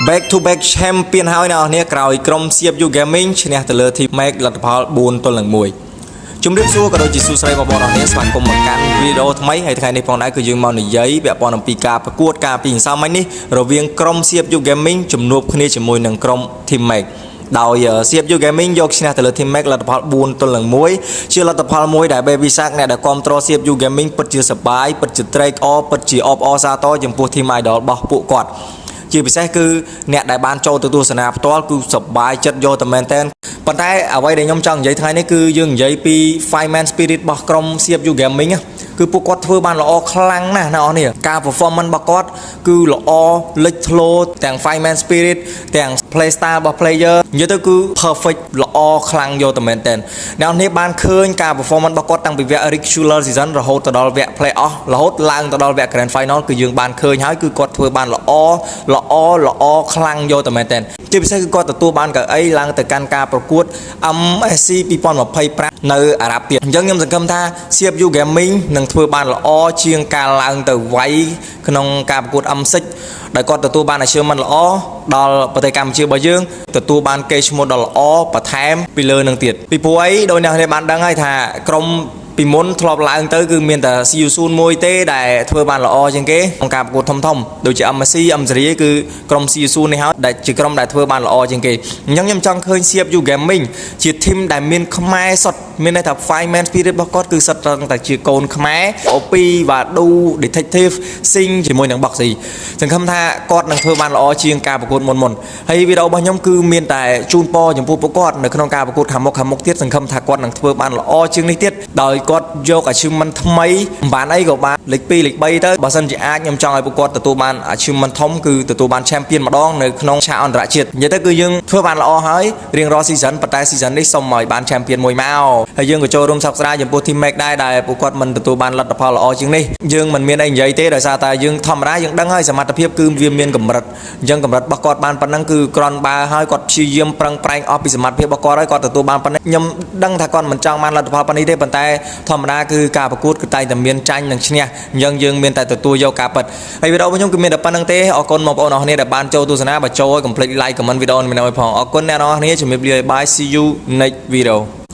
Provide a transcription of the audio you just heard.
back to back champion ហើយអ្នកនាងក្រោយក្រុម CFU Gaming ឈ្នះទៅលើ Team Mac លទ្ធផល 4-1 ជំរាបសួរក៏ដូចជាសួស្តីបងប្អូនអ្នកនាងស្វាគមន៍មកកាន់វីដេអូថ្មីហើយថ្ងៃនេះផងដែរគឺយើងមកនិយាយពាក់ព័ន្ធអំពីការប្រកួតការពីម្សិលមិញនេះរវាងក្រុម CFU Gaming ជំនួបគ្នាជាមួយនឹងក្រុម Team Mac ដោយ CFU Gaming យកឈ្នះទៅលើ Team Mac លទ្ធផល 4-1 ជាលទ្ធផលមួយដែល Baby Shark អ្នកដែលគ្រប់គ្រង CFU Gaming ពិតជាសប្បាយពិតជាត្រេកអរពិតជាអបអរសាទរចំពោះ Team Idol របស់ពួកគាត់ជាពិសេសគឺអ្នកដែលបានចូលទៅទស្សនាផ្ទាល់គឺសប្បាយចិត្តយកតែមែនតើប៉ុន្តែអ្វីដែលខ្ញុំចង់និយាយថ្ងៃនេះគឺយើងនិយាយពី Fireman Spirit របស់ក្រុម CFU Gaming គឺពួកគាត់ធ្វើបានល្អខ្លាំងណាស់អ្នកនរការ performance របស់គាត់គឺល្អលេចធ្លោទាំង Fireman Spirit ទាំង play style របស់ player និយាយទៅគឺ perfect ល្អខ្លាំងយកតែមែនតើអ្នកនរបានឃើញការ performance របស់គាត់តាំងពីវគ្គ regular season រហូតទៅដល់វគ្គ play off រហូតឡើងទៅដល់វគ្គ grand final គឺយើងបានឃើញហើយគឺគាត់ធ្វើបានល្អខ្លាំងយកតែមែនតើជាពិសេសគឺគាត់ទទួលបានកៅអីឡើងទៅកាន់ការប្រកួត MSC 2025 នៅអារ៉ាប់ទៀតអញ្ចឹងខ្ញុំសង្ឃឹមថា CFU Gaming នឹងធ្វើបានល្អជាងការឡើងទៅវាយក្នុងការប្រកួត MSC ដែលគាត់ទទួលបាន achievement ល្អដល់ប្រទេសកម្ពុជារបស់យើងទទួលបានកេរ្តិ៍ឈ្មោះដ៏ល្អបន្ថែមពីលើនឹងទៀតពីព្រោះអីដោយអ្នកនេះបានដឹងហើយថាក្រុមពីមុនធ្លាប់ឡើងទៅគឺមានតែ CU Soon មួយទេដែលធ្វើបានល្អជាងគេក្នុងការប្រកួតធំដូចជា MSC Series គឺក្រុម CU Soon នេះហើយដែលជាក្រុមដែលធ្វើបានល្អជាងគេអញ្ចឹងខ្ញុំចង់ឃើញ CFU Gaming ជា team ដែលមានខ្មែរសុទ្ធមានន័យថា Fireman Spirit របស់គាត់គឺសុទ្ធតែជាកូនខ្មែរ OP វ៉ាឌូ Detective Sing ជាមួយនឹង Boxy សង្ឃឹមថាគាត់នឹងធ្វើបានល្អជាងការប្រកួតមុនហើយវីដេអូរបស់ខ្ញុំគឺមានតែជូនពរចំពោះពួកគាត់នៅក្នុងការប្រកួតខាងមុខទៀតសង្ឃឹមថាគាត់នឹងធ្វើបានល្អជាងនេះទៀតដោយគាត់យក achievement ថ្មីមិនបានអីក៏បានលេខ2លេខ3ទៅបើសិនជាអាចខ្ញុំចង់ឲ្យពួកគាត់ទទួលបាន achievement ធំគឺទទួលបាន champion ម្ដងនៅក្នុងឆាកអន្តរជាតិនិយាយទៅគឺយើងធ្វើបានល្អហើយរៀងរាល់ season ប៉ុន្តែ season នេះសូមឲ្យបាន champion មួយមកហើយយើងក៏ចូលរួមសោកស្ដាយចំពោះ team Mac ដែរដែលពួកគាត់មិនទទួលបានលទ្ធផលល្អជាងនេះយើងមិនមានអីនិយាយទេដោយសារតែយើងធម្មតាយើងដឹងហើយសមត្ថភាពគឺវាមានកម្រិតអញ្ចឹងកម្រិតរបស់គាត់បានប៉ុណ្ណឹងគឺក្រនបើហើយគាត់ព្យាយាមប្រឹងប្រែងអស់ពីសមត្ថភាពរបស់គាត់ហើយគាត់ទទួលបានប៉ុណ្ណឹងខ្ញុំដឹងថាគាត់មិនចង់បានលទ្ធផលប៉ុណ្នេះទេប៉ុន្តែធម្មតាគឺការប្រកួតគឺតែតែមានចាញ់និងឈ្នះអញ្ចឹងយើងមានតែទទួលយកការពិតហើយវីដេអូរបស់ខ្ញុំគឺមានតែប៉ុណ្្នឹងទេអរគុណបងប្អូនអរគ្នាដែលបានចូលទស្សនាបើចូលឲ្យកុំភ្លេច like comment វីដេអូនេះផងអរគុណអ្នកនរគ្នាជំរាបលាបាយ see you next video